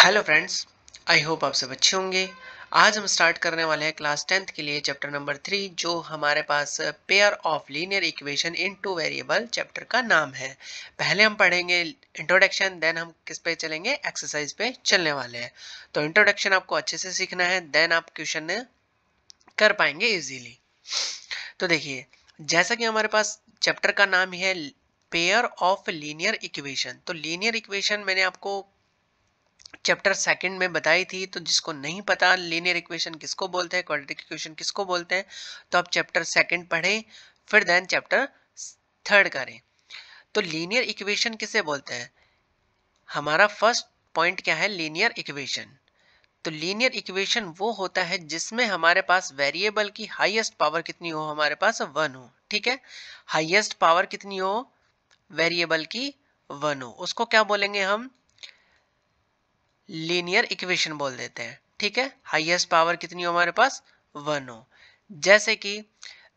Hello friends, I hope आप सब अच्छे होंगे। आज हम स्टार्ट करने वाले हैं क्लास 10th के लिए चैप्टर नंबर 3, जो हमारे पास pair of linear equation in two variable chapter का नाम है। पहले हम पढ़ेंगे इंट्रोडक्शन, देन हम किस पे चलेंगे, एक्सरसाइज पे चलने वाले हैं। तो इंट्रोडक्शन आपको अच्छे से सीखना है, देन आप क्वेश्चन कर पाएंगे इजीली। तो देखिए, जैसा कि हमारे पास चैप्टर का नाम है पेयर ऑफ लीनियर इक्वेशन, तो लीनियर इक्वेशन मैंने आपको चैप्टर सेकंड में बताई थी। तो जिसको नहीं पता लीनियर इक्वेशन किसको बोलते हैं, क्वाड्रेटिक इक्वेशन किसको बोलते हैं, तो आप चैप्टर सेकंड पढ़ें, फिर देन चैप्टर थर्ड करें। तो लीनियर इक्वेशन किसे बोलते हैं, हमारा फर्स्ट पॉइंट क्या है, लीनियर इक्वेशन। तो लीनियर इक्वेशन वो होता है जिसमें हमारे पास वेरिएबल की हाईएस्ट पावर कितनी हो, हमारे पास 1 हो। ठीक है, हाईएस्ट पावर कितनी हो वेरिएबल की, 1 हो, उसको क्या बोलेंगे हम, लीनियर इक्वेशन बोल देते हैं। ठीक है, हाईएस्ट पावर कितनी हो हमारे पास, 1 हो। जैसे कि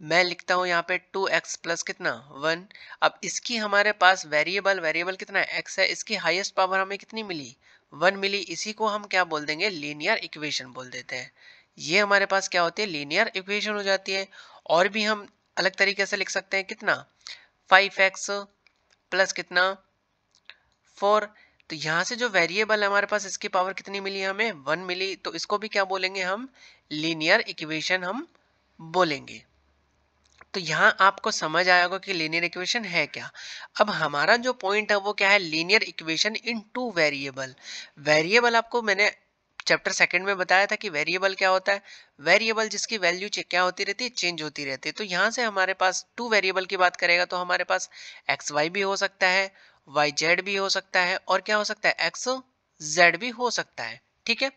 मैं लिखता हूं यहाँ पे 2x प्लस कितना 1। अब इसकी हमारे पास वेरिएबल कितना है, x है, इसकी हाईएस्ट पावर हमें कितनी मिली, 1 मिली। इसी को हम क्या बोल देंगे, लीनियर इक्वेशन बोल देते हैं। ये हमारे पास क्या होती है, लीनियर इक्वेशन हो जाती है। और भी हम अलग तरीके से लिख सकते हैं, कितना 5x प्लस कितना 4। तो यहाँ से जो वेरिएबल है हमारे पास, इसकी पावर कितनी मिली, हमें 1 मिली। तो इसको भी क्या बोलेंगे हम, लीनियर इक्वेशन हम बोलेंगे। तो यहाँ आपको समझ आया होगा कि लीनियर इक्वेशन है क्या। अब हमारा जो पॉइंट है वो क्या है, linear equation in two variable. Variable आपको मैंने चैप्टर सेकंड में बताया था कि वेरिएबल क्या होता है, वेरिएबल जिसकी वैल्यू क्या होती रहती है, चेंज होती रहती है। तो यहाँ से हमारे पास टू वेरिएबल की बात करेगा तो हमारे पास एक्स वाई भी हो सकता है, वाई जेड भी हो सकता है, और क्या हो सकता है, एक्स जेड भी हो सकता है। ठीक है,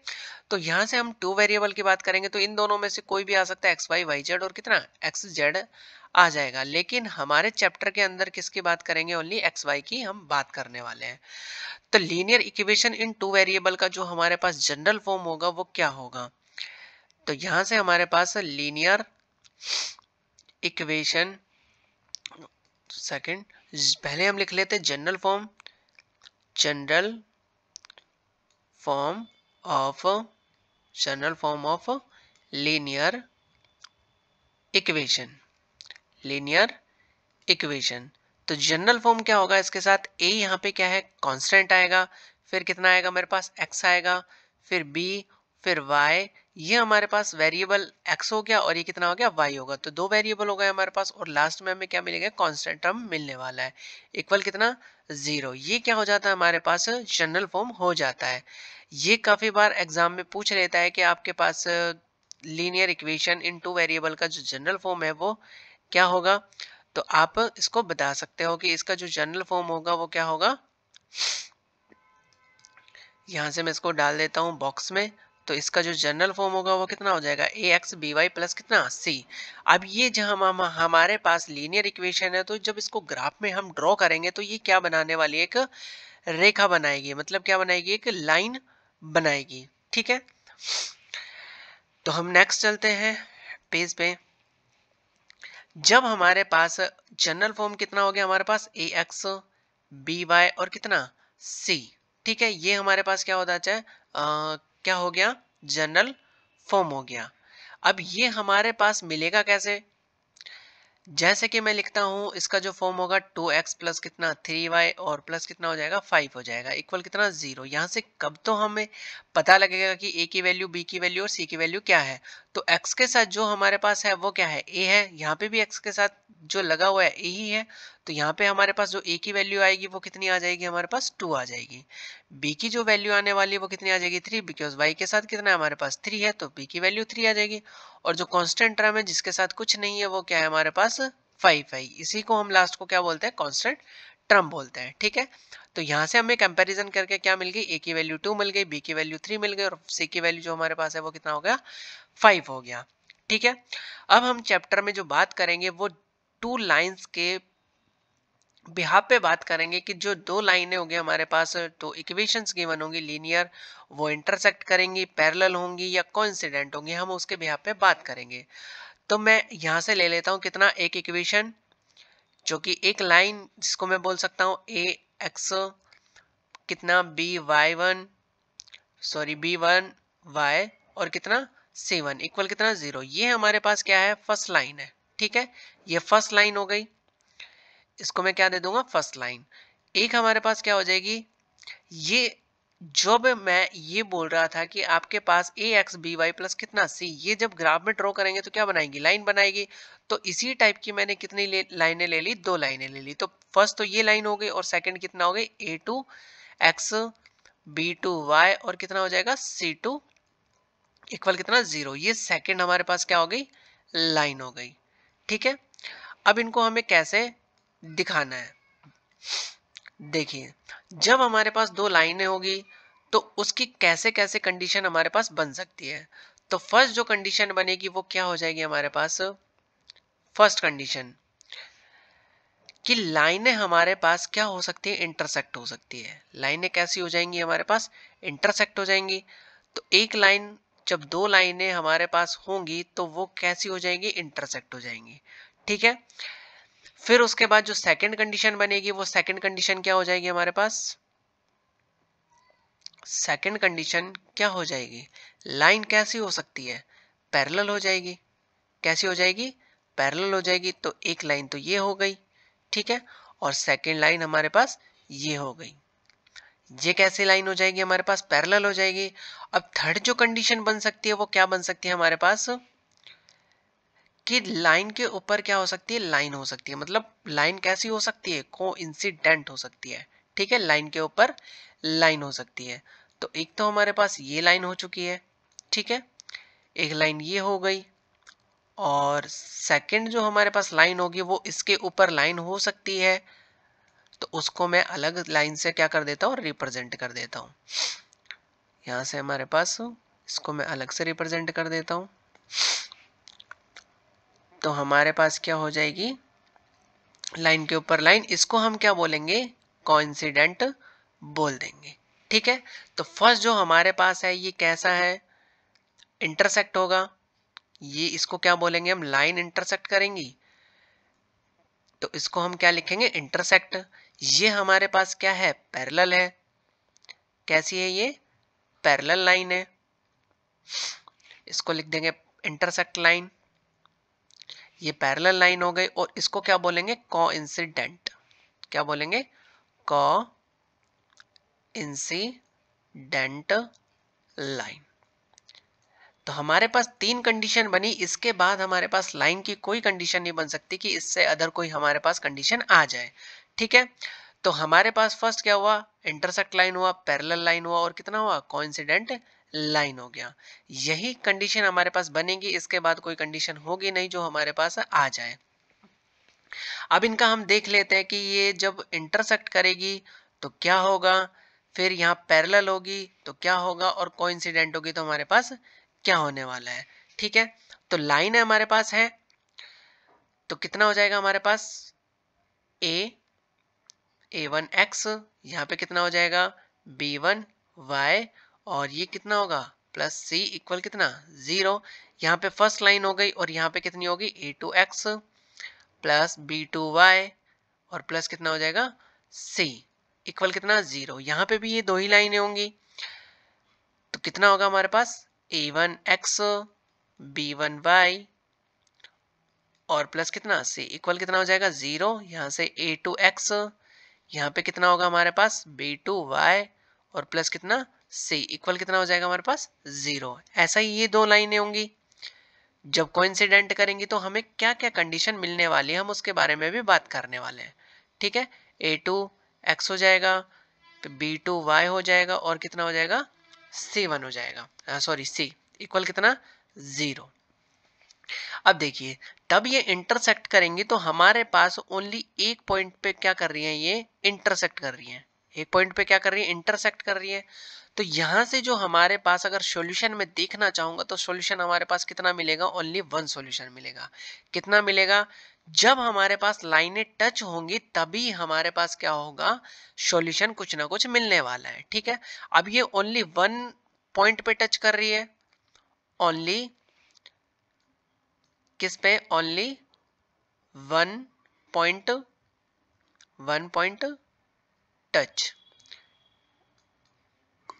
तो यहाँ से हम टू वेरिएबल की बात करेंगे तो इन दोनों में से कोई भी आ सकता है, एक्स वाई वाई जेड, और कितना एक्स जेड आ जाएगा। लेकिन हमारे चैप्टर के अंदर किसकी बात करेंगे, ओनली एक्स वाई की हम बात करने वाले हैं। तो linear equation in two variable का जो हमारे पास जनरल फॉर्म होगा वो क्या होगा, तो यहां से हमारे पास लीनियर इक्वेशन, सेकंड पहले हम लिख लेते हैं general form, general form of general form of linear equation, linear equation. तो जनरल फॉर्म क्या होगा, इसके साथ a यहाँ पे क्या है, कांस्टेंट आएगा, फिर कितना आएगा मेरे पास, x आएगा, फिर b, फिर y। ये हमारे पास वेरिएबल x हो गया और ये कितना हो गया, y होगा। तो दो वेरिएबल हो गए हमारे पास, और लास्ट में हमें क्या मिलेगा, कांस्टेंट टर्म मिलने वाला है, इक्वल कितना 0। ये क्या हो जाता है, हमारे पास जनरल फॉर्म हो जाता है। ये काफी बार एग्जाम में पूछ लेता है कि आपके पास linear equation in two variable का जो जनरल फॉर्म है वो क्या होगा। तो आप इसको बता सकते हो कि इसका जो जनरल फॉर्म होगा वो क्या होगा। यहां से मैं इसको डाल देता हूं बॉक्स में। तो इसका जो जनरल फॉर्म होगा वो कितना हो जाएगा, ए एक्स बी वाई प्लस कितना सी। अब ये जहां हमारे पास लीनियर इक्वेशन है, तो जब इसको ग्राफ में हम ड्रॉ करेंगे तो ये क्या बनाने वाली है, एक रेखा बनाएगी, मतलब क्या बनाएगी, एक लाइन बनाएगी। ठीक है, तो हम नेक्स्ट चलते हैं पेज पे। जब हमारे पास जनरल फॉर्म कितना हो गया, हमारे पास ए एक्स बी वाई और कितना सी। ठीक है, ये हमारे पास क्या होता है, क्या हो गया, जनरल फॉर्म हो गया। अब ये हमारे पास मिलेगा कैसे, जैसे कि मैं लिखता हूं, इसका जो फॉर्म होगा 2x प्लस कितना 3y और प्लस कितना हो जाएगा 5 हो जाएगा, इक्वल कितना 0। यहाँ से कब तो हमें पता लगेगा कि a की वैल्यू, b की वैल्यू और c की वैल्यू क्या है। तो x के साथ जो हमारे पास है वो क्या है, a है। यहाँ पे भी x के साथ जो लगा हुआ है a ही है। तो यहाँ पे हमारे पास जो a की वैल्यू आएगी वो कितनी आ जाएगी, हमारे पास 2 आ जाएगी। b की जो वैल्यू आने वाली है वो कितनी आ जाएगी 3, बिकॉज y के साथ कितना है हमारे पास 3 है, तो b की वैल्यू 3 आ जाएगी। और जो कांस्टेंट टर्म है जिसके साथ कुछ नहीं है वो क्या है हमारे पास 5 है। इसी को हम लास्ट को क्या बोलते हैं, कांस्टेंट टर्म बोलते हैं। ठीक है, तो यहाँ से हमें कंपैरिजन करके क्या मिल गई, a की वैल्यू 2 मिल गई, b की वैल्यू 3 मिल गई, और c की वैल्यू जो हमारे पास है वो कितना हो गया 5 हो गया। ठीक है, अब हम चैप्टर में जो बात करेंगे वो टू लाइंस के बिहाफ पे बात करेंगे कि जो दो लाइनें होंगी हमारे पास, तो इक्वेशंस गिवन होंगी लीनियर, वो इंटरसेक्ट करेंगी, पैरेलल होंगी या कोइंसिडेंट होंगी, हम उसके बिहाफ पे बात करेंगे। तो मैं यहाँ से ले लेता हूँ कितना, एक इक्वेशन जो कि एक लाइन जिसको मैं बोल सकता हूँ ए एक्स कितना B Y one sorry B1 y और कितना C1 इक्वल कितना 0। ये हमारे पास क्या है, फर्स्ट लाइन है। ठीक है, ये फर्स्ट लाइन हो गई, इसको मैं क्या दे दूंगा, फर्स्ट लाइन। एक हमारे पास क्या हो जाएगी, ये जब मैं ये बोल रहा था कि आपके पास ax by प्लस कितना c, ये जब ग्राफ में ड्रॉ करेंगे तो क्या बनाएगी, लाइन बनाएगी। तो इसी टाइप की मैंने कितनी लाइनें ले ली, दो लाइनें ले ली। तो फर्स्ट तो ये लाइन हो गई और सेकंड कितना हो गई, a2x b2y और कितना हो जाएगा c2 इक्वल कितना 0। ये सेकंड हमारे पास क्या हो गई, लाइन हो गई। ठीक है, अब इनको हमें कैसे दिखाना है, देखिए जब हमारे पास दो लाइनें होगी तो उसकी कैसे कैसे कंडीशन हमारे पास बन सकती है। तो फर्स्ट जो कंडीशन बनेगी वो क्या हो जाएगी हमारे पास, फर्स्ट कंडीशन कि लाइनें हमारे पास क्या हो सकती है, इंटरसेक्ट हो सकती है। लाइनें कैसी हो जाएंगी हमारे पास, इंटरसेक्ट हो जाएंगी। तो एक लाइन, जब दो लाइनें हमारे पास होंगी तो वो कैसी हो जाएंगी, इंटरसेक्ट हो जाएंगी। ठीक है, फिर उसके बाद जो सेकंड कंडीशन बनेगी वो सेकंड कंडीशन क्या हो जाएगी हमारे पास, सेकंड कंडीशन क्या हो जाएगी, लाइन कैसी हो सकती है, पैरेलल हो जाएगी। कैसी हो जाएगी, पैरेलल हो जाएगी। तो एक लाइन तो ये हो गई, ठीक है, और सेकंड लाइन हमारे पास ये हो गई। ये कैसी लाइन हो जाएगी हमारे पास, पैरेलल हो जाएगी। अब थर्ड जो कंडीशन बन सकती है वो क्या बन सकती है हमारे पास, कि लाइन के ऊपर क्या हो सकती है, लाइन हो सकती है। मतलब लाइन कैसी हो सकती है, कोइंसिडेंट हो सकती है। ठीक है, लाइन के ऊपर लाइन हो सकती है। तो एक तो हमारे पास ये लाइन हो चुकी है, ठीक है, एक लाइन ये हो गई, और सेकंड जो हमारे पास लाइन होगी वो इसके ऊपर लाइन हो सकती है। तो उसको मैं अलग लाइन से क्या कर देता हूँ, रिप्रेजेंट कर देता हूँ। यहाँ से हमारे पास इसको मैं अलग से रिप्रेजेंट कर देता हूँ। तो हमारे पास क्या हो जाएगी, लाइन के ऊपर लाइन, इसको हम क्या बोलेंगे, कोइंसिडेंट बोल देंगे। ठीक है, तो फर्स्ट जो हमारे पास है ये कैसा है, इंटरसेक्ट होगा। ये इसको क्या बोलेंगे हम, लाइन इंटरसेक्ट करेंगी, तो इसको हम क्या लिखेंगे, इंटरसेक्ट। ये हमारे पास क्या है, पैरेलल है। कैसी है ये, पैरेलल लाइन है, इसको लिख देंगे इंटरसेक्ट लाइन। ये पैरेलल लाइन हो गई, और इसको क्या बोलेंगे, कोइंसिडेंट। क्या बोलेंगे, कोइंसिडेंट लाइन। तो हमारे पास तीन कंडीशन बनी, इसके बाद हमारे पास लाइन की कोई कंडीशन नहीं बन सकती कि इससे अदर कोई हमारे पास कंडीशन आ जाए। ठीक है, तो हमारे पास फर्स्ट क्या हुआ, इंटरसेक्ट लाइन हुआ, पैरेलल लाइन हुआ, और कितना हुआ, कोइंसिडेंट लाइन हो गया। यही कंडीशन हमारे पास बनेगी, इसके बाद कोई कंडीशन होगी नहीं जो हमारे पास आ जाए। अब इनका हम देख लेते हैं कि ये जब इंटरसेक्ट करेगी तो क्या होगा, फिर यहाँ पैरेलल होगी तो क्या होगा, और कोइंसिडेंट होगी तो हमारे पास क्या होने वाला है। ठीक है, तो लाइन हमारे पास है, तो कितना हो जाएगा हमारे पास, a1x, यहाँ पे कितना हो जाएगा, b1y, और ये कितना होगा, प्लस c इक्वल कितना 0। यहाँ पे फर्स्ट लाइन हो गई, और यहाँ पे कितनी होगी, a2x प्लस b2y, और प्लस कितना हो जाएगा, c इक्वल कितना 0। यहाँ पे भी ये दो ही लाइनें होंगी, तो कितना होगा हमारे पास, a1x b1y और प्लस कितना c इक्वल कितना हो जाएगा 0। यहाँ से a2x, यहाँ पे कितना होगा हमारे पास, b2y और प्लस कितना c इक्वल कितना हो जाएगा हमारे पास 0। ऐसा ही ये दो लाइनें होंगी, जब कोइंसिडेंट करेंगी तो हमें क्या क्या कंडीशन मिलने वाली है हम उसके बारे में भी बात करने वाले हैं। ठीक है, a2x हो जाएगा, b2y हो जाएगा, और कितना हो जाएगा, c1 हो जाएगा, सॉरी c इक्वल कितना 0। अब देखिए, तब ये इंटरसेक्ट करेंगी तो हमारे पास ओनली एक पॉइंट पे क्या कर रही है, ये इंटरसेक्ट कर रही है। एक पॉइंट पे क्या कर रही है, इंटरसेक्ट कर रही है। तो यहां से जो हमारे पास अगर सॉल्यूशन में देखना चाहूंगा तो सॉल्यूशन हमारे पास कितना मिलेगा, ओनली वन सॉल्यूशन मिलेगा। कितना मिलेगा, जब हमारे पास लाइनें टच होंगी तभी हमारे पास क्या होगा, सॉल्यूशन कुछ ना कुछ मिलने वाला है। ठीक है, अब ये ओनली वन पॉइंट पे टच कर रही है, ओनली किस पे, only one point touch,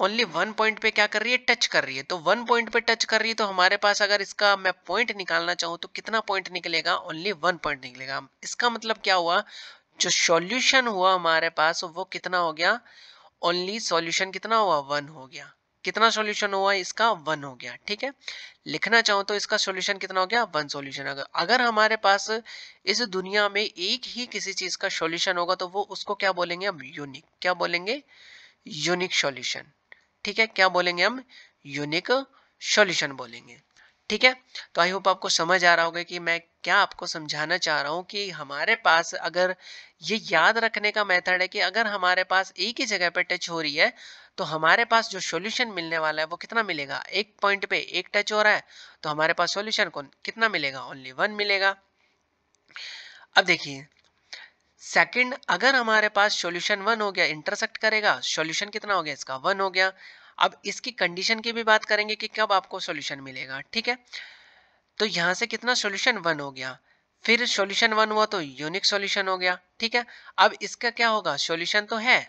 only one point पे क्या कर रही है, टच कर रही है। तो वन पॉइंट पे टच कर रही है, तो हमारे पास अगर इसका मैं पॉइंट निकालना चाहूँ तो कितना पॉइंट निकलेगा, ओनली वन पॉइंट निकलेगा। इसका मतलब क्या हुआ, जो सॉल्यूशन हुआ हमारे पास वो कितना हो गया, ओनली सॉल्यूशन कितना हुआ, वन हो गया। कितना सॉल्यूशन हुआ इसका, वन हो गया। ठीक है, लिखना चाहूँ तो इसका सॉल्यूशन कितना हो गया, वन सॉल्यूशन। अगर हमारे पास इस दुनिया में एक ही किसी चीज का सॉल्यूशन होगा तो वो उसको क्या बोलेंगे हम, यूनिक। क्या बोलेंगे, यूनिक सॉल्यूशन। ठीक है, क्या बोलेंगे हम, यूनिक सॉल्यूशन बोलेंगे। ठीक है, तो आई होप आपको समझ आ रहा होगा कि मैं क्या आपको समझाना चाह रहा हूँ कि हमारे पास अगर ये याद रखने का मेथड है कि अगर हमारे पास एक ही जगह पे टच हो रही है तो हमारे पास जो सॉल्यूशन मिलने वाला है वो कितना मिलेगा, एक पॉइंट पे एक टच हो रहा है तो हमारे पास सॉल्यूशन कौन कितना मिलेगा, ओनली वन मिलेगा। अब देखिए सेकंड, अगर हमारे पास सॉल्यूशन वन हो गया, इंटरसेक्ट करेगा, सॉल्यूशन कितना हो गया इसका, वन हो गया। अब इसकी कंडीशन की भी बात करेंगे कि कब आपको सॉल्यूशन मिलेगा। ठीक है, तो यहाँ से कितना सॉल्यूशन वन हो गया, फिर सॉल्यूशन वन हुआ तो यूनिक सॉल्यूशन हो गया। ठीक है, अब इसका क्या होगा, सॉल्यूशन तो है।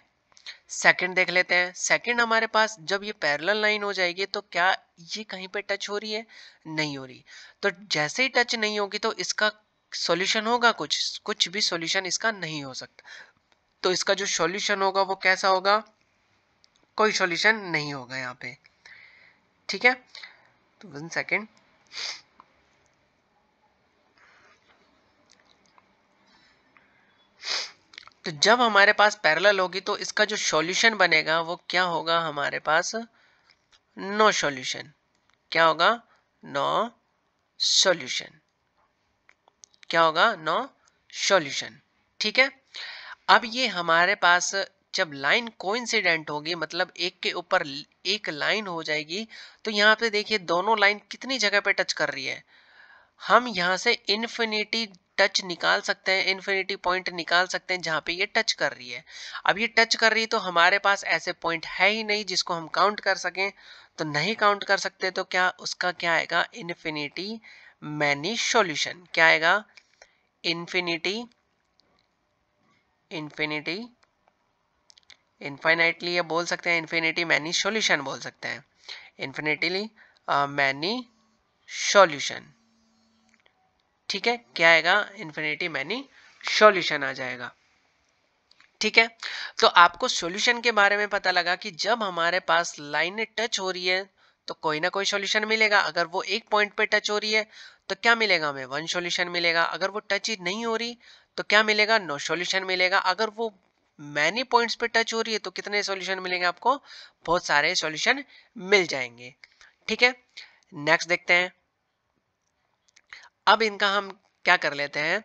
सेकंड देख लेते हैं, सेकंड हमारे पास जब ये पैरेलल लाइन हो जाएगी तो क्या ये कहीं पे टच हो रही है, नहीं हो रही। तो जैसे ही टच नहीं होगी तो इसका सॉल्यूशन होगा, कुछ भी सॉल्यूशन इसका नहीं हो सकता। तो इसका जो सॉल्यूशन होगा वो कैसा होगा, कोई सॉल्यूशन नहीं होगा यहाँ पे। ठीक है, तो 1 सेकेंड। तो जब हमारे पास पैरेलल होगी तो इसका जो सॉल्यूशन बनेगा वो क्या होगा, हमारे पास नो सॉल्यूशन। क्या होगा, नो सॉल्यूशन। क्या होगा, नो सॉल्यूशन। ठीक है, अब ये हमारे पास जब लाइन कोइंसिडेंट होगी, मतलब एक के ऊपर एक लाइन हो जाएगी, तो यहाँ पे देखिए दोनों लाइन कितनी जगह पे टच कर रही है। हम यहाँ से इन्फिनिटी टच निकाल सकते हैं, इन्फिनिटी पॉइंट निकाल सकते हैं जहाँ पे ये टच कर रही है। अब ये टच कर रही है तो हमारे पास ऐसे पॉइंट है ही नहीं जिसको हम काउंट कर सकें, तो नहीं काउंट कर सकते तो क्या उसका क्या आएगा, इन्फिनिटी मैनी सॉल्यूशन। क्या आएगा, इन्फिनिटी, इन्फिनिटी, इनफाइनाइटली ये बोल सकते हैं, इन्फिनिटी मैनी सॉल्यूशन बोल सकते हैं, इन्फिनिटली मैनी सॉल्यूशन। ठीक है, क्या आएगा, इन्फिनिटी मैनी सॉल्यूशन आ जाएगा। ठीक है, तो आपको सॉल्यूशन के बारे में पता लगा कि जब हमारे पास लाइनें टच हो रही है तो कोई ना कोई सॉल्यूशन मिलेगा। अगर वो एक पॉइंट पे टच हो रही है तो क्या मिलेगा, हमें वन सॉल्यूशन मिलेगा। अगर वो टच ही नहीं हो रही तो क्या मिलेगा, नो सॉल्यूशन मिलेगा। अगर वो मैनी पॉइंट्स पे टच हो रही है तो कितने सॉल्यूशन मिलेंगे, आपको बहुत सारे सॉल्यूशन मिल जाएंगे। ठीक है, नेक्स्ट देखते हैं। अब इनका हम क्या कर लेते हैं,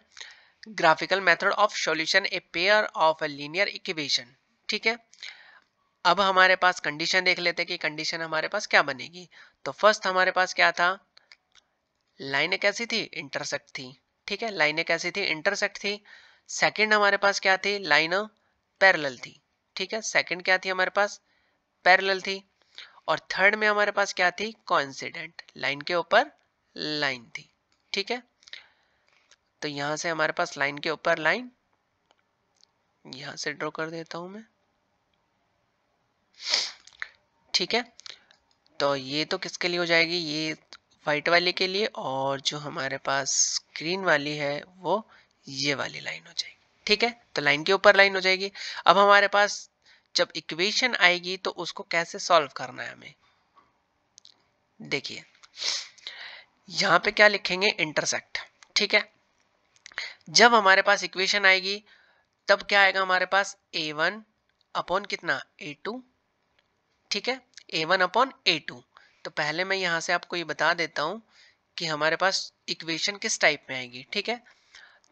graphical method of solution a pair of a linear equation. ठीक है, अब हमारे पास कंडीशन देख लेते हैं कि कंडीशन हमारे पास क्या बनेगी। तो फर्स्ट हमारे पास क्या था, लाइन कैसी थी, इंटरसेक्ट थी। ठीक है, लाइन कैसी थी, इंटरसेक्ट थी। सेकंड हमारे पास क्या थी, लाइन पैरेलल थी। ठीक है, सेकंड क्या थी हमारे पास, पैरेलल थी। और थर्ड में हमारे पास क्या थी, कोइंसिडेंट, लाइन के ऊपर लाइन थी। ठीक है, तो यहां से हमारे पास लाइन के ऊपर लाइन, यहां से ड्रॉ कर देता हूं मैं। ठीक है, तो ये तो किसके लिए हो जाएगी, ये व्हाइट वाले के लिए, और जो हमारे पास ग्रीन वाली है वो ये वाली लाइन हो जाएगी। ठीक है, तो लाइन के ऊपर लाइन हो जाएगी। अब हमारे पास जब इक्वेशन आएगी तो उसको कैसे सॉल्व करना है हमें, देखिए यहाँ पे क्या लिखेंगे, इंटरसेक्ट। ठीक है, जब हमारे पास इक्वेशन आएगी तब क्या आएगा हमारे पास, a1 अपॉन कितना, a2। ठीक है, a1 अपॉन a2। तो पहले मैं यहाँ से आपको ये बता देता हूँ कि हमारे पास इक्वेशन किस टाइप में आएगी। ठीक है,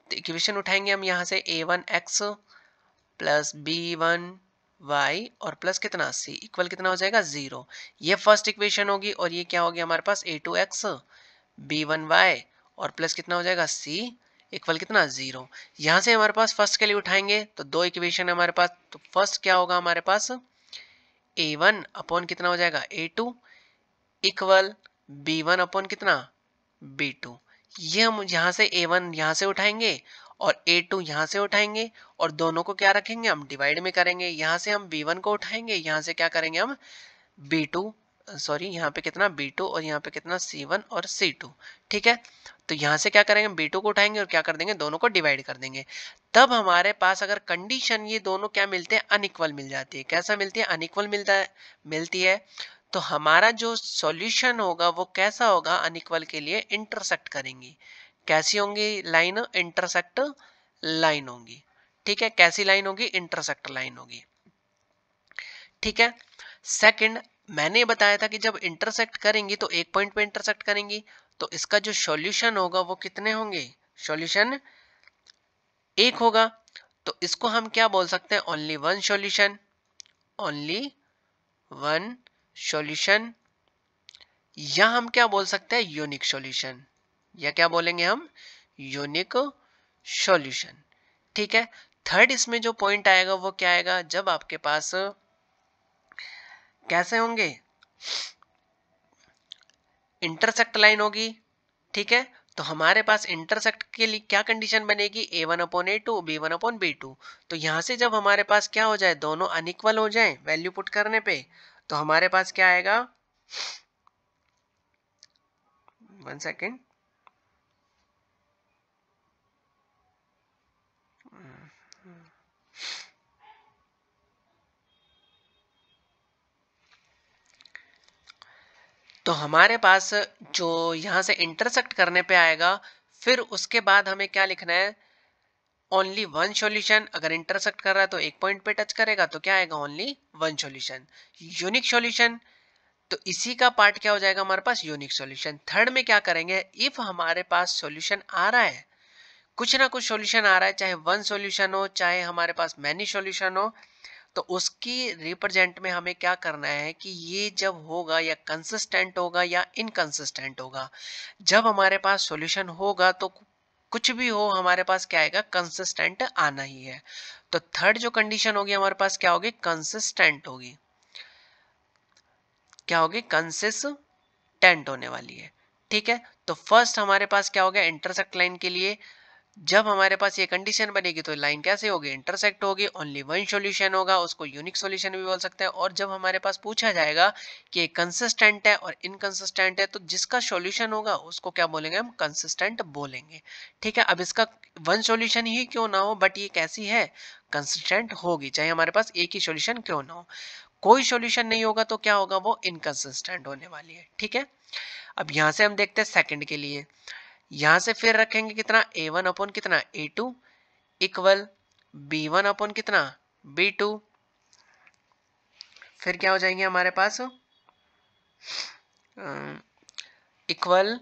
तो इक्वेशन उठाएंगे हम यहाँ से, a1x प्लस b1y और प्लस कितना c इक्वल कितना हो जाएगा, 0। ये फर्स्ट इक्वेशन होगी। और ये क्या होगी हमारे पास, a2x b1y और प्लस कितना हो जाएगा, c इक्वल कितना, 0। यहाँ से हमारे पास फर्स्ट के लिए उठाएंगे तो दो इक्वेशन है हमारे पास। तो फर्स्ट क्या होगा हमारे पास, a1 अपॉन कितना हो जाएगा, a2 इक्वल b1 अपॉन कितना, b2। ये हम यहाँ से a1 यहाँ से उठाएंगे और a2 यहाँ से उठाएंगे और दोनों को क्या रखेंगे, हम डिवाइड में करेंगे। यहाँ से हम b1 को उठाएंगे, यहाँ से क्या करेंगे, हम B2, सॉरी यहाँ पे कितना B2 और यहाँ पे कितना C1 और C2। ठीक है, तो यहाँ से क्या करेंगे, B2 को उठाएंगे और क्या कर देंगे, दोनों को डिवाइड कर देंगे। तब हमारे पास अगर कंडीशन ये दोनों क्या मिलते हैं, अनइक्वल मिल जाती है। कैसा मिलती है, अनइक्वल मिलती है। तो हमारा जो सॉल्यूशन होगा वो कैसा होगा, अनइक्वल के लिए इंटरसेक्ट करेंगी। कैसी होंगी लाइन, इंटरसेक्ट लाइन होंगी। ठीक है, कैसी लाइन होगी, इंटरसेक्ट लाइन होगी। ठीक है, सेकंड मैंने बताया था कि जब इंटरसेक्ट करेंगी तो एक पॉइंट पे इंटरसेक्ट करेंगी, तो इसका जो सॉल्यूशन होगा वो कितने होंगे, सॉल्यूशन एक होगा। तो इसको हम क्या बोल सकते हैं, only one solution, only one solution, या हम क्या बोल सकते हैं, यूनिक सॉल्यूशन, या क्या बोलेंगे हम, यूनिक सॉल्यूशन। ठीक है, थर्ड इसमें जो पॉइंट आएगा वो क्या आएगा, जब आपके पास कैसे होंगे, इंटरसेक्ट लाइन होगी। ठीक है, तो हमारे पास इंटरसेक्ट के लिए क्या कंडीशन बनेगी, A1/A2 B1/B2। तो यहां से जब हमारे पास क्या हो जाए, दोनों अनइक्वल हो जाए वैल्यू पुट करने पे, तो हमारे पास क्या आएगा, 1 सेकेंड, तो हमारे पास जो यहां से इंटरसेक्ट करने पे आएगा, फिर उसके बाद हमें क्या लिखना है, ओनली वन सॉल्यूशन। अगर इंटरसेक्ट कर रहा है तो एक पॉइंट पे टच करेगा तो क्या आएगा, only one solution. Unique solution, तो इसी का पार्ट क्या हो जाएगा हमारे पास, यूनिक सॉल्यूशन। थर्ड में क्या करेंगे, इफ हमारे पास सॉल्यूशन आ रहा है, कुछ ना कुछ सॉल्यूशन आ रहा है, चाहे वन सॉल्यूशन हो चाहे हमारे पास मैनी सॉल्यूशन हो, तो उसकी रिप्रेजेंट में हमें क्या करना है कि ये जब होगा या कंसिस्टेंट होगा या इनकंसिस्टेंट होगा। जब हमारे पास सॉल्यूशन होगा तो कुछ भी हो हमारे पास क्या आएगा, कंसिस्टेंट आना ही है। तो थर्ड जो कंडीशन होगी हमारे पास क्या होगी, कंसिस्टेंट होगी। क्या होगी, कंसिस्टेंट होने वाली है। ठीक है, तो फर्स्ट हमारे पास क्या हो गया, इंटरसेक्ट लाइन के लिए जब हमारे पास ये कंडीशन बनेगी तो लाइन कैसे होगी, इंटरसेक्ट होगी, ओनली वन सॉल्यूशन होगा, उसको यूनिक सॉल्यूशन भी बोल सकते हैं। और जब हमारे पास पूछा जाएगा कि ये कंसिस्टेंट है और इनकंसिस्टेंट है, तो जिसका सॉल्यूशन होगा उसको क्या बोलेंगे, हम कंसिस्टेंट बोलेंगे। ठीक है, अब इसका वन सॉल्यूशन ही क्यों ना हो, बट ये कैसी है, कंसिस्टेंट होगी, चाहे हमारे पास एक ही सॉल्यूशन क्यों ना हो। कोई सॉल्यूशन नहीं होगा तो क्या होगा, वो इनकंसिस्टेंट होने वाली है। ठीक है, अब यहां से हम देखते हैं सेकंड के लिए, यहां से फिर रखेंगे कितना, A1 कितना A2 इक्वल B1 कितना B2, फिर क्या हो जाएंगे हमारे पास, इक्वल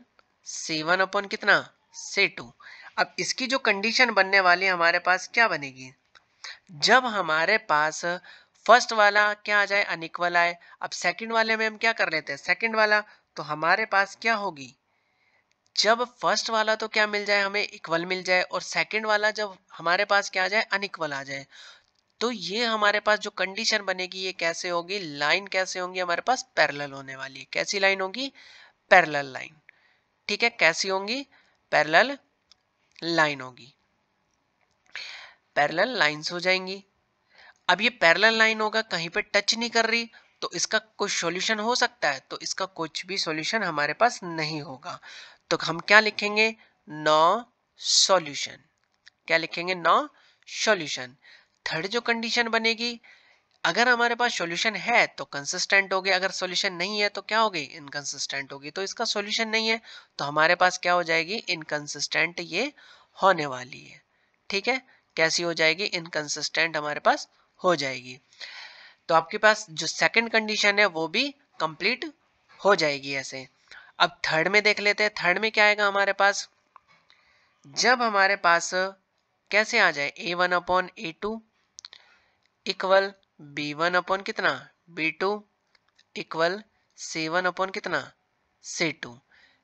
C1 कितना C2। अब इसकी जो कंडीशन बनने वाली है हमारे पास क्या बनेगी, जब हमारे पास फर्स्ट वाला क्या आ जाए, अनइक्वल आए। अब सेकंड वाले में हम क्या कर लेते हैं, सेकंड वाला, तो हमारे पास क्या होगी, जब फर्स्ट वाला तो क्या मिल जाए, हमें इक्वल मिल जाए, और सेकंड वाला जब हमारे पास क्या आ जाए, अनइक्वल आ जाए, तो ये हमारे पास जो कंडीशन बनेगी ये कैसे होगी, लाइन कैसे होंगी, हमारे पास पैरेलल होने वाली है। कैसी लाइन होगी, पैरेलल लाइन। ठीक है, कैसी होंगी, पैरेलल लाइन होगी, पैरेलल लाइंस हो जाएंगी। अब ये पैरेलल लाइन होगा, कहीं पे टच नहीं कर रही, तो इसका कुछ सॉल्यूशन हो सकता है, तो इसका कुछ भी सॉल्यूशन हमारे पास नहीं होगा। तो हम क्या लिखेंगे, नो सॉल्यूशन। क्या लिखेंगे, नो सॉल्यूशन। थर्ड जो कंडीशन बनेगी, अगर हमारे पास सॉल्यूशन है तो कंसिस्टेंट होगी, अगर सॉल्यूशन नहीं है तो क्या होगी, इनकंसिस्टेंट होगी। तो इसका सॉल्यूशन नहीं है तो हमारे पास क्या हो जाएगी, इनकंसिस्टेंट ये होने वाली है। ठीक है, कैसी हो जाएगी, इनकंसिस्टेंट हमारे पास हो जाएगी। तो आपके पास जो सेकंड कंडीशन है वो भी कंप्लीट हो जाएगी ऐसे। अब थर्ड में देख लेते हैं, थर्ड में क्या आएगा हमारे पास, जब हमारे पास कैसे आ जाए, A1/A2 इक्वल B1 कितना B2 इक्वल C1 कितना C2।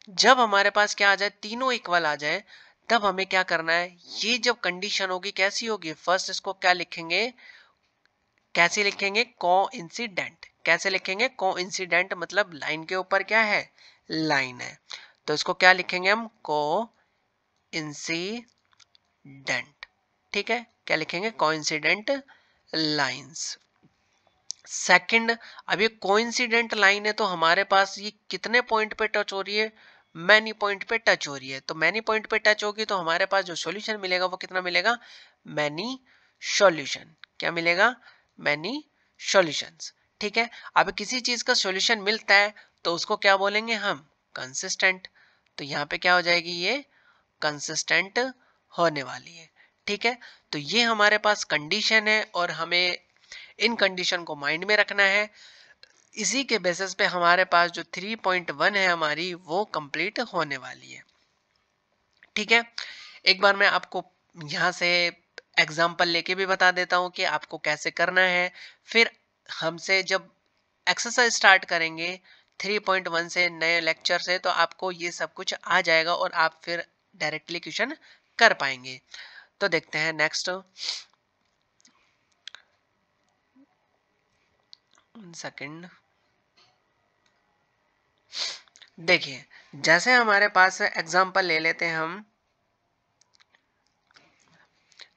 जब हमारे पास क्या आ जाए, तीनों इक्वल आ जाए, तब हमें क्या करना है, ये जब कंडीशन होगी कैसी होगी, फर्स्ट इसको क्या लिखेंगे, कैसे लिखेंगे, कोइंसिडेंट। कैसे लिखेंगे, कोइंसिडेंट, मतलब लाइन के ऊपर क्या है, लाइन है, तो इसको क्या लिखेंगे हम, कोइंसिडेंट। ठीक है, क्या लिखेंगे, कोइंसिडेंट लाइंस। सेकंड, अब ये कोइंसिडेंट लाइन है तो हमारे पास ये कितने पॉइंट पे टच हो रही है, मैनी पॉइंट पे टच हो रही है। तो मैनी पॉइंट पे टच होगी तो हमारे पास जो सॉल्यूशन मिलेगा वो कितना मिलेगा, मैनी सॉल्यूशन। क्या मिलेगा, मैनी सॉल्यूशंस। ठीक है, अब किसी चीज का सॉल्यूशन मिलता है तो उसको क्या बोलेंगे हम, कंसिस्टेंट। तो यहाँ पे क्या हो जाएगी, ये कंसिस्टेंट होने वाली है। ठीक है, तो ये हमारे पास कंडीशन है और हमें इन कंडीशन को माइंड में रखना है। इसी के बेसिस पे हमारे पास जो 3.1 है हमारी वो कंप्लीट होने वाली है। ठीक है, एक बार मैं आपको यहाँ से एग्जांपल लेके भी बता देता हूँ कि आपको कैसे करना है। फिर हमसे जब एक्सरसाइज स्टार्ट करेंगे 3.1 से, नए लेक्चर से, तो आपको ये सब कुछ आ जाएगा और आप फिर डायरेक्टली क्वेश्चन कर पाएंगे। तो देखते हैं नेक्स्ट, सेकंड। देखिए, जैसे हमारे पास एग्जांपल ले लेते हैं हम,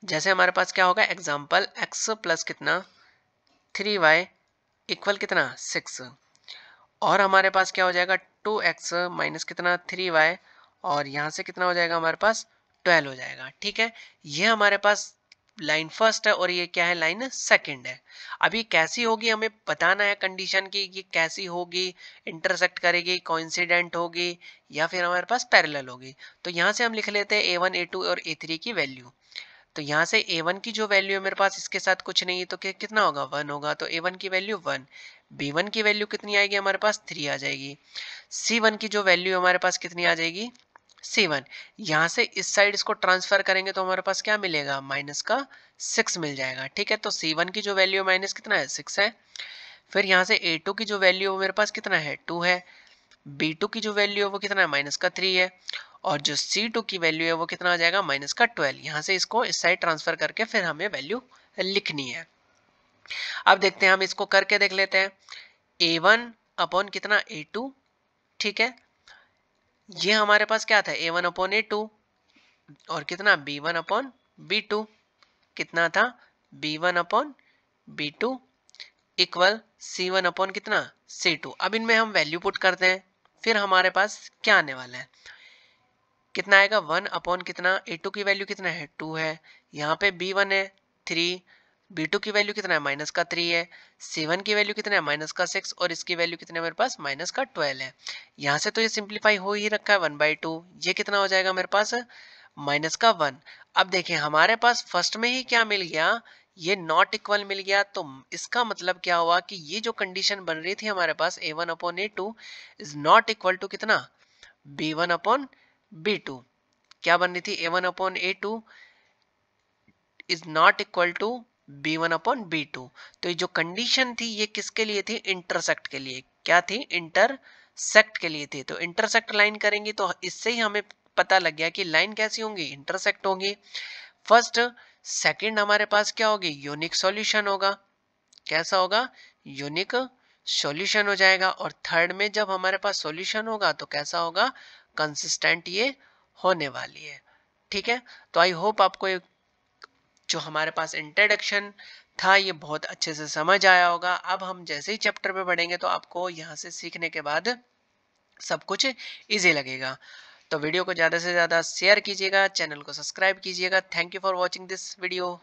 जैसे हमारे पास क्या होगा एग्जांपल, x प्लस कितना 3y इक्वल कितना 6, और हमारे पास क्या हो जाएगा 2x माइनस कितना 3y, और यहाँ से कितना हो जाएगा हमारे पास 12 हो जाएगा। ठीक है, ये हमारे पास लाइन फर्स्ट है और ये क्या है, लाइन सेकंड है। अभी कैसी होगी हमें बताना है कंडीशन की, ये कैसी होगी, इंटरसेक्ट करेगी, कोइंसिडेंट होगी, या फिर हमारे पास पैरेलल होगी। तो यहाँ से हम लिख लेते हैं a1 a2 और a3 की वैल्यू। तो यहाँ से a1 की जो वैल्यू है मेरे पास, इसके साथ कुछ नहीं है तो कितना होगा 1 होगा, तो a1 की वैल्यू 1। b1 की वैल्यू कितनी आएगी हमारे पास 3 आ जाएगी। c1 की जो वैल्यू हमारे पास कितनी आ जाएगी c1। यहाँ से इस साइड इसको ट्रांसफर करेंगे तो हमारे पास क्या मिलेगा, माइनस का 6 मिल जाएगा। ठीक है, तो c1 की जो वैल्यू माइनस कितना है 6 है। फिर यहाँ से a2 की जो वैल्यू मेरे पास कितना है 2 है। b2 की जो वैल्यू है वो कितना है माइनस का 3 है। और जो C2 की वैल्यू है वो कितना आ जाएगा माइनस का 12। यहाँ से इसको इस साइड ट्रांसफर करके फिर हमें वैल्यू लिखनी है। अब देखते हैं, हम इसको करके देख लेते हैं। A1 अपॉन कितना A2, ठीक है, ये हमारे पास क्या था A1 अपॉन A2, और कितना B1 अपॉन B2, कितना था B1 upon B2 equal C1 upon कितना C2। अब इनमें हम वैल्यू पुट करते हैं, फिर हमारे पास क्या आने वाला है, कितना आएगा 1 अपॉन कितना a2 की वैल्यू कितना है 2 है, यहाँ पे b1 है 3, b2 की वैल्यू कितना है माइनस का 3 है, c1 की वैल्यू कितना है माइनस का 6, और इसकी वैल्यू कितना है मेरे पास माइनस का 12 है। यहाँ से तो ये सिंप्लीफाई हो ही रखा है 1/2, ये कितना हो जाएगा मेरे पास माइनस का 1। अब देखें हमारे पास फर्स्ट में ही क्या मिल गया, ये नॉट इक्वल मिल गया। तो इसका मतलब क्या हुआ कि ये जो कंडीशन बन रही थी हमारे पास a1 upon a2 is not equal to कितना b1 अपॉन b2। क्या बन रही थी a1 upon a2 is not equal to b1 upon b2। तो ये जो कंडीशन थी ये किसके लिए थी, इंटरसेक्ट के लिए। क्या थी, इंटरसेक्ट के लिए थी। तो इंटरसेक्ट लाइन करेंगे तो इससे ही हमें पता लग गया कि लाइन कैसी होंगी, इंटरसेक्ट होंगी। फर्स्ट सेकंड हमारे पास क्या होगी, यूनिक सॉल्यूशन होगा। कैसा होगा, यूनिक सॉल्यूशन हो जाएगा। और थर्ड में जब हमारे पास सॉल्यूशन होगा तो कैसा होगा, कंसिस्टेंट ये होने वाली है। ठीक है, तो आई होप आपको जो हमारे पास इंट्रोडक्शन था ये बहुत अच्छे से समझ आया होगा। अब हम जैसे ही चैप्टर पे बढ़ेंगे तो आपको यहाँ से सीखने के बाद सब कुछ इजी लगेगा। तो वीडियो को ज़्यादा से ज़्यादा शेयर कीजिएगा, चैनल को सब्सक्राइब कीजिएगा। Thank you for watching this video.